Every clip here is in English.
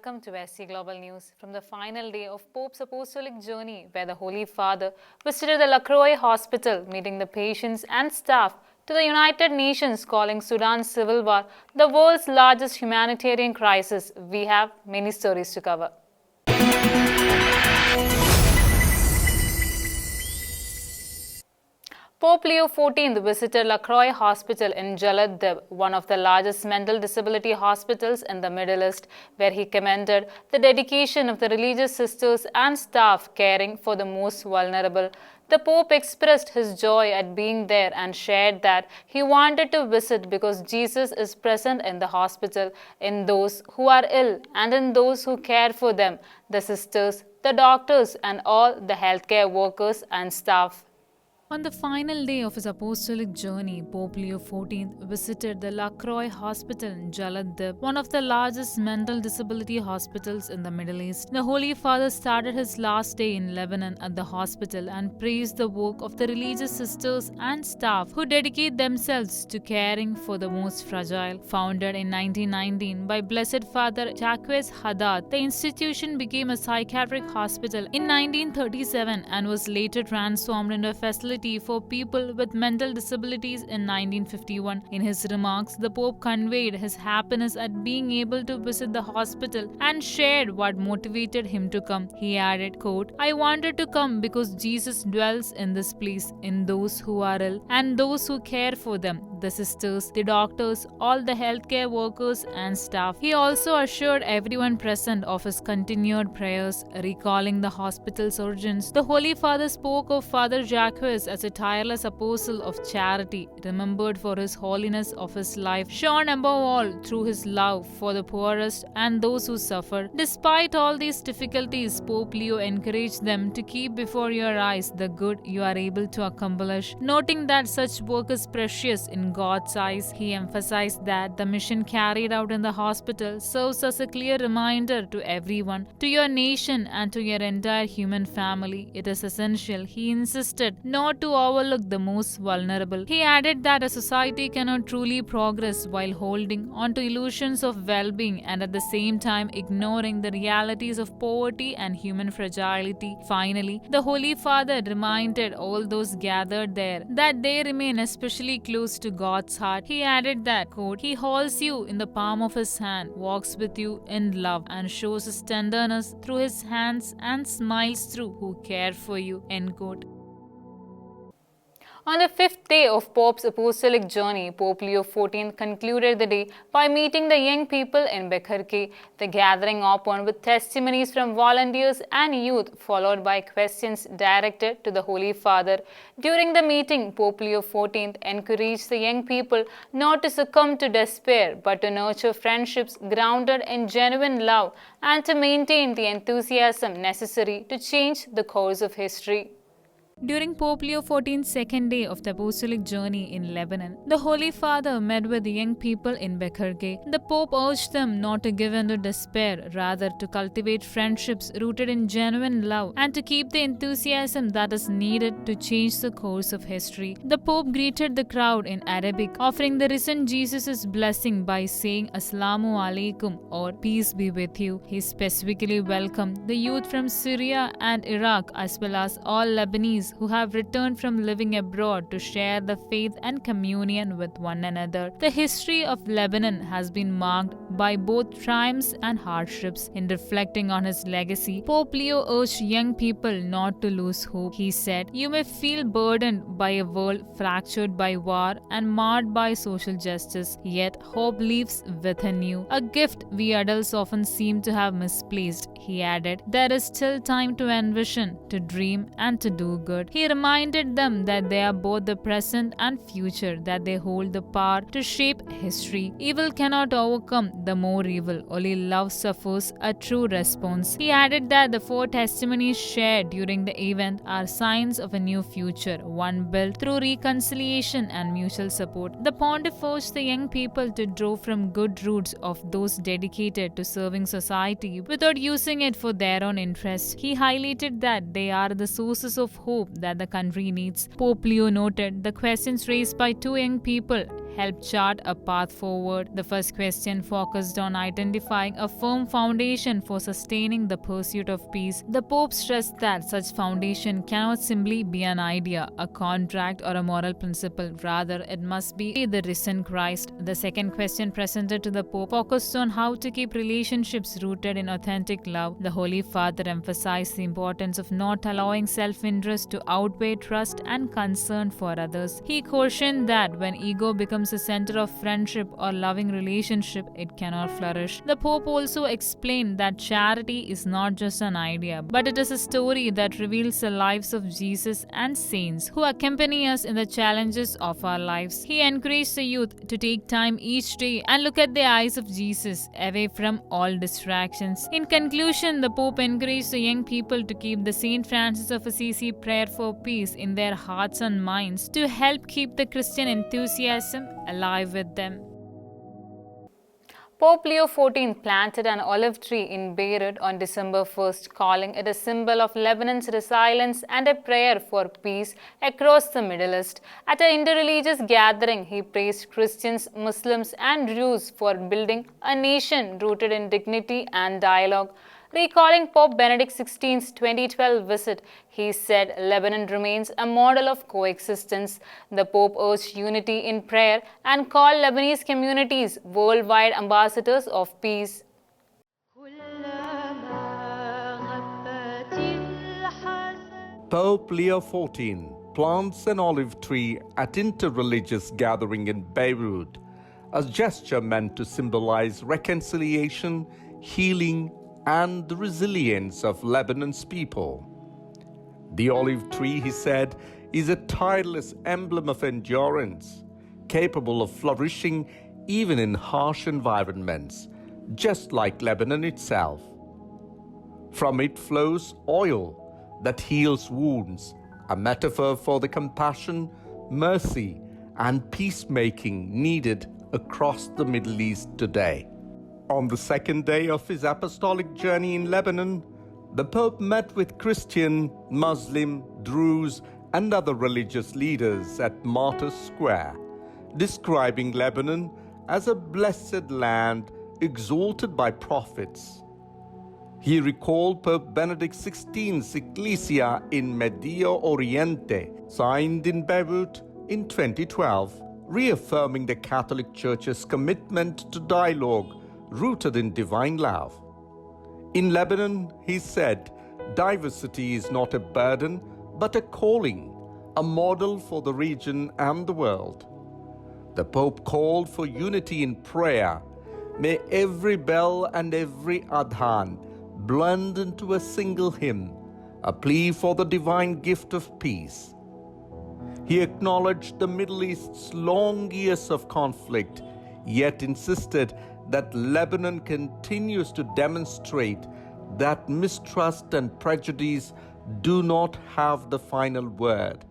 welcome to SC Global News. From the final day of Pope's apostolic journey, where the Holy Father visited the Croix hospital, meeting the patients and staff, to the United Nations calling Sudan's civil war the world's largest humanitarian crisis, we have many stories to cover. Pope Leo XIV visited Croix Hospital in Jalad, one of the largest mental disability hospitals in the Middle East, where he commended the dedication of the religious sisters and staff caring for the most vulnerable. The Pope expressed his joy at being there and shared that he wanted to visit because Jesus is present in the hospital, in those who are ill and in those who care for them, the sisters, the doctors, and all the healthcare workers and staff. On the final day of his apostolic journey, Pope Leo XIV visited the Croix Hospital in Jalad, one of the largest mental disability hospitals in the Middle East. The Holy Father started his last day in Lebanon at the hospital and praised the work of the religious sisters and staff who dedicate themselves to caring for the most fragile. Founded in 1919 by Blessed Father Jacques Haddad, the institution became a psychiatric hospital in 1937 and was later transformed into a facility for people with mental disabilities in 1951. In his remarks, the Pope conveyed his happiness at being able to visit the hospital and shared what motivated him to come. He added, quote, "I wanted to come because Jesus dwells in this place, in those who are ill and those who care for them, the sisters, the doctors, all the healthcare workers and staff." He also assured everyone present of his continued prayers, recalling the hospital's urgence. The Holy Father spoke of Father Jacques as a tireless apostle of charity, remembered for his holiness of his life, shone above all through his love for the poorest and those who suffer. Despite all these difficulties, Pope Leo encouraged them to keep before your eyes the good you are able to accomplish. Noting that such work is precious in God's eyes, he emphasized that the mission carried out in the hospital serves as a clear reminder to everyone, to your nation and to your entire human family. It is essential, he insisted, not to overlook the most vulnerable. He added that a society cannot truly progress while holding on to illusions of well-being and at the same time ignoring the realities of poverty and human fragility. Finally, the Holy Father reminded all those gathered there that they remain especially close to God's heart. He added that, quote, "He holds you in the palm of his hand, walks with you in love, and shows his tenderness through his hands and smiles through who care for you," end quote. On the fifth day of Pope's apostolic journey, Pope Leo XIV concluded the day by meeting the young people in Bekharke. The gathering opened with testimonies from volunteers and youth, followed by questions directed to the Holy Father. During the meeting, Pope Leo XIV encouraged the young people not to succumb to despair, but to nurture friendships grounded in genuine love and to maintain the enthusiasm necessary to change the course of history. During Pope Leo XIV's second day of the apostolic journey in Lebanon, the Holy Father met with the young people in Bekharke. The Pope urged them not to give in to despair, rather to cultivate friendships rooted in genuine love and to keep the enthusiasm that is needed to change the course of history. The Pope greeted the crowd in Arabic, offering the risen Jesus' blessing by saying Assalamu alaikum, or peace be with you. He specifically welcomed the youth from Syria and Iraq as well as all Lebanese who have returned from living abroad to share the faith and communion with one another. The history of Lebanon has been marked by both triumphs and hardships. In reflecting on his legacy, Pope Leo urged young people not to lose hope. He said, "You may feel burdened by a world fractured by war and marred by social justice, yet hope lives within you, a gift we adults often seem to have misplaced." He added, "There is still time to envision, to dream, and to do good." He reminded them that they are both the present and future, that they hold the power to shape history. Evil cannot overcome the more evil, only love suffers a true response. He added that the 4 testimonies shared during the event are signs of a new future, one built through reconciliation and mutual support. The pontiff urged the young people to draw from good roots of those dedicated to serving society without using it for their own interests. He highlighted that they are the sources of hope that the country needs. Pope Leo noted the questions raised by 2 young people helped chart a path forward. The first question focused on identifying a firm foundation for sustaining the pursuit of peace. The Pope stressed that such foundation cannot simply be an idea, a contract, or a moral principle. Rather, it must be the risen Christ. The second question presented to the Pope focused on how to keep relationships rooted in authentic love. The Holy Father emphasized the importance of not allowing self-interest to outweigh trust and concern for others. He cautioned that when ego becomes the center of friendship or loving relationship, it cannot flourish. The Pope also explained that charity is not just an idea, but it is a story that reveals the lives of Jesus and saints who accompany us in the challenges of our lives. He encouraged the youth to take time each day and look at the eyes of Jesus, away from all distractions. In conclusion, the Pope encouraged the young people to keep the St. Francis of Assisi prayer for peace in their hearts and minds to help keep the Christian enthusiasm alive with them. Pope Leo XIV planted an olive tree in Beirut on December 1st, calling it a symbol of Lebanon's resilience and a prayer for peace across the Middle East. At an interreligious gathering, he praised Christians, Muslims, and Jews for building a nation rooted in dignity and dialogue. Recalling Pope Benedict XVI's 2012 visit, he said Lebanon remains a model of coexistence. The Pope urged unity in prayer and called Lebanese communities worldwide ambassadors of peace. Pope Leo XIV plants an olive tree at interreligious gathering in Beirut, a gesture meant to symbolize reconciliation, healing, and the resilience of Lebanon's people. The olive tree, he said, is a tireless emblem of endurance, capable of flourishing even in harsh environments, just like Lebanon itself. From it flows oil that heals wounds, a metaphor for the compassion, mercy, and peacemaking needed across the Middle East today. On the second day of his apostolic journey in Lebanon, the Pope met with Christian, Muslim, Druze, and other religious leaders at Martyrs Square, describing Lebanon as a blessed land exalted by prophets. He recalled Pope Benedict XVI's Ecclesia in Medio Oriente, signed in Beirut in 2012, reaffirming the Catholic Church's commitment to dialogue rooted in divine love. In Lebanon, he said, diversity is not a burden, but a calling, a model for the region and the world. The Pope called for unity in prayer. May every bell and every adhan blend into a single hymn, a plea for the divine gift of peace. He acknowledged the Middle East's long years of conflict, yet insisted that Lebanon continues to demonstrate that mistrust and prejudice do not have the final word.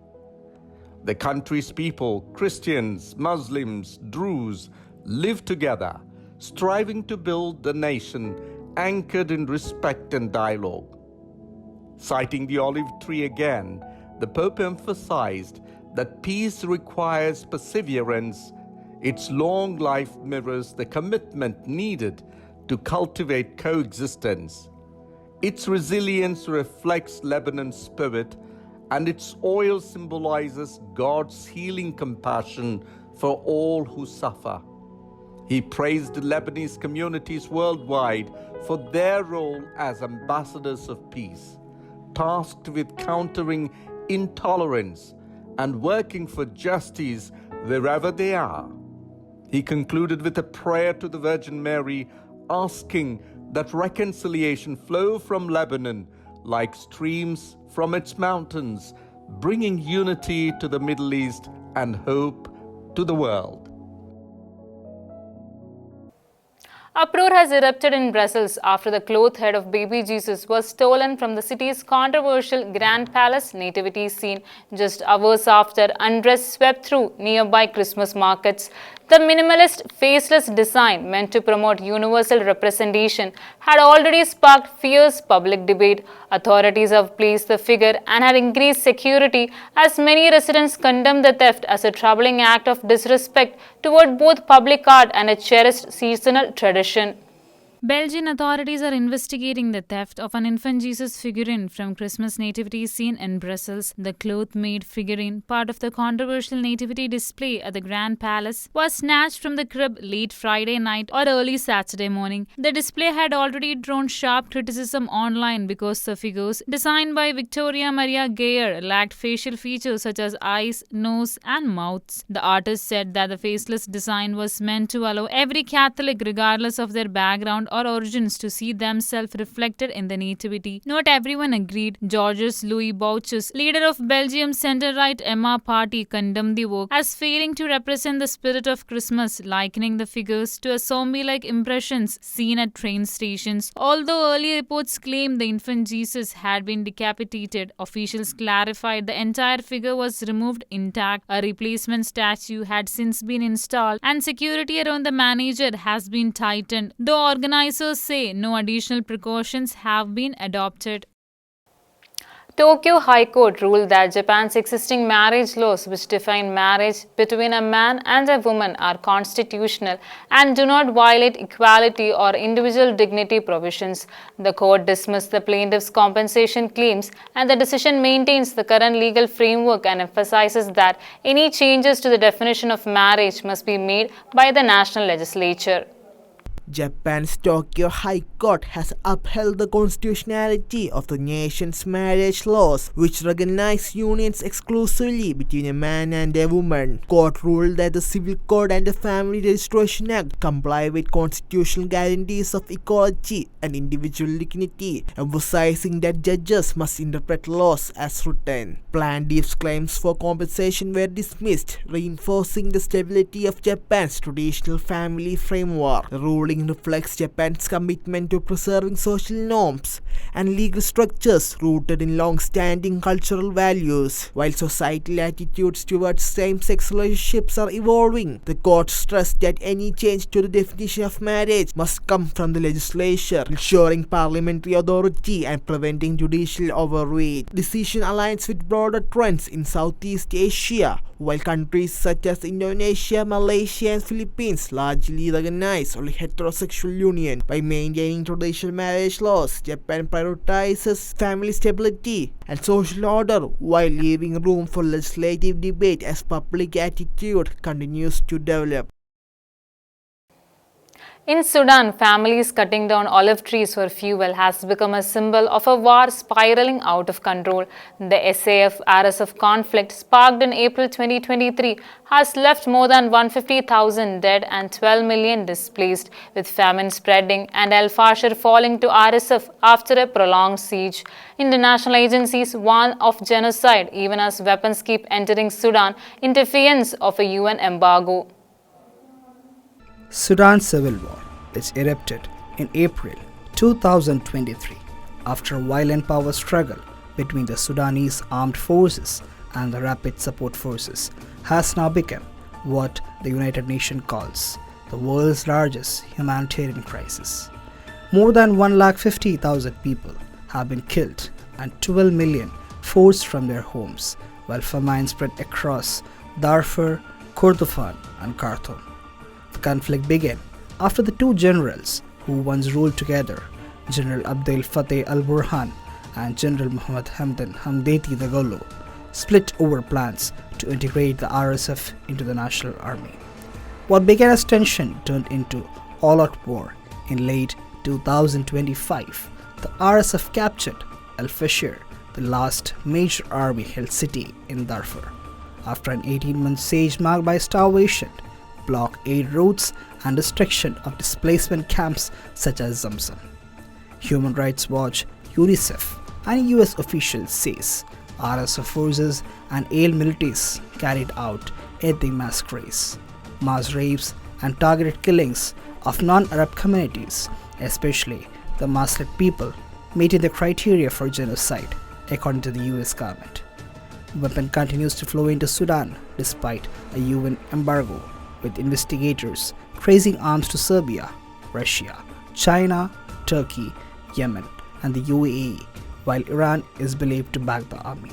The country's people, Christians, Muslims, Druze, live together, striving to build a nation anchored in respect and dialogue. Citing the olive tree again, the Pope emphasized that peace requires perseverance. Its long life mirrors the commitment needed to cultivate coexistence. Its resilience reflects Lebanon's spirit, and its oil symbolizes God's healing compassion for all who suffer. He praised the Lebanese communities worldwide for their role as ambassadors of peace, tasked with countering intolerance and working for justice wherever they are. He concluded with a prayer to the Virgin Mary, asking that reconciliation flow from Lebanon like streams from its mountains, bringing unity to the Middle East and hope to the world. Uproar has erupted in Brussels after the cloth head of baby Jesus was stolen from the city's controversial Grand Palace nativity scene just hours after unrest swept through nearby Christmas markets. The minimalist, faceless design, meant to promote universal representation, had already sparked fierce public debate. Authorities have placed the figure and have increased security as many residents condemn the theft as a troubling act of disrespect toward both public art and a cherished seasonal tradition. Belgian authorities are investigating the theft of an infant Jesus figurine from Christmas nativity scene in Brussels. The cloth-made figurine, part of the controversial nativity display at the Grand Palace, was snatched from the crib late Friday night or early Saturday morning. The display had already drawn sharp criticism online because the figures, designed by Victoria Maria Geyer, lacked facial features such as eyes, nose, and mouths. The artist said that the faceless design was meant to allow every Catholic, regardless of their background or origins, to see themselves reflected in the nativity. Not everyone agreed. Georges Louis Bouches, leader of Belgium's centre-right Emma party, condemned the work as failing to represent the spirit of Christmas, likening the figures to a zombie-like impressions seen at train stations. Although early reports claimed the infant Jesus had been decapitated, officials clarified the entire figure was removed intact. A replacement statue had since been installed and security around the manager has been tightened, though organizers say no additional precautions have been adopted. Tokyo High Court ruled that Japan's existing marriage laws, which define marriage between a man and a woman, are constitutional and do not violate equality or individual dignity provisions. The court dismissed the plaintiff's compensation claims, and the decision maintains the current legal framework and emphasizes that any changes to the definition of marriage must be made by the national legislature. Japan's Tokyo High Court has upheld the constitutionality of the nation's marriage laws, which recognize unions exclusively between a man and a woman. Court ruled that the Civil Code and the Family Registration Act comply with constitutional guarantees of equality and individual dignity, emphasizing that judges must interpret laws as written. Plaintiffs' claims for compensation were dismissed, reinforcing the stability of Japan's traditional family framework. The ruling reflects Japan's commitment to preserving social norms and legal structures rooted in long-standing cultural values. While societal attitudes towards same-sex relationships are evolving, the court stressed that any change to the definition of marriage must come from the legislature, ensuring parliamentary authority and preventing judicial overreach. The decision aligns with broader trends in Southeast Asia, while countries such as Indonesia, Malaysia, and Philippines largely recognize only heterosexual union. By maintaining traditional marriage laws, Japan prioritizes family stability and social order while leaving room for legislative debate as public attitude continues to develop. In Sudan, families cutting down olive trees for fuel has become a symbol of a war spiraling out of control. The SAF-RSF conflict, sparked in April 2023, has left more than 150,000 dead and 12 million displaced, with famine spreading and El Fasher falling to RSF after a prolonged siege. International agencies warn of genocide even as weapons keep entering Sudan in defiance of a UN embargo. Sudan's civil war, which erupted in April 2023 after a violent power struggle between the Sudanese armed forces and the Rapid Support Forces, has now become what the United Nations calls the world's largest humanitarian crisis. More than 150,000 people have been killed and 12 million forced from their homes, while famine spread across Darfur, Kordofan, and Khartoum. The conflict began after the two generals who once ruled together, General Abdel Fattah al-Burhan and General Mohammed Hamdan Hamdati Dagalo, split over plans to integrate the RSF into the National Army. What began as tension turned into all-out war. In late 2025, the RSF captured El Fasher, the last major army-held city in Darfur, after an 18-month siege marked by starvation, blockade routes, and destruction of displacement camps such as Zamzam. Human Rights Watch, UNICEF, and US officials says RSF forces and AL militias carried out ethnic massacres, mass rapes, and targeted killings of non-Arab communities, especially the Muslim people, meeting the criteria for genocide, according to the US government. Weapon continues to flow into Sudan despite a UN embargo, with investigators tracing arms to Serbia, Russia, China, Turkey, Yemen, and the UAE, while Iran is believed to back the army.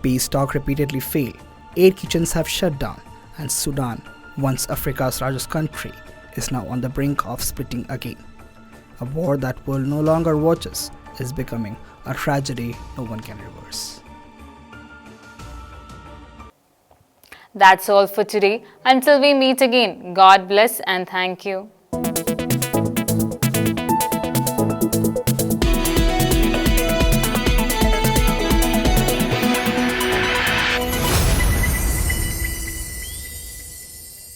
Peace talks repeatedly fail, aid kitchens have shut down, and Sudan, once Africa's largest country, is now on the brink of splitting again. A war that world no longer watches is becoming a tragedy no one can reverse. That's all for today. Until we meet again, God bless and thank you.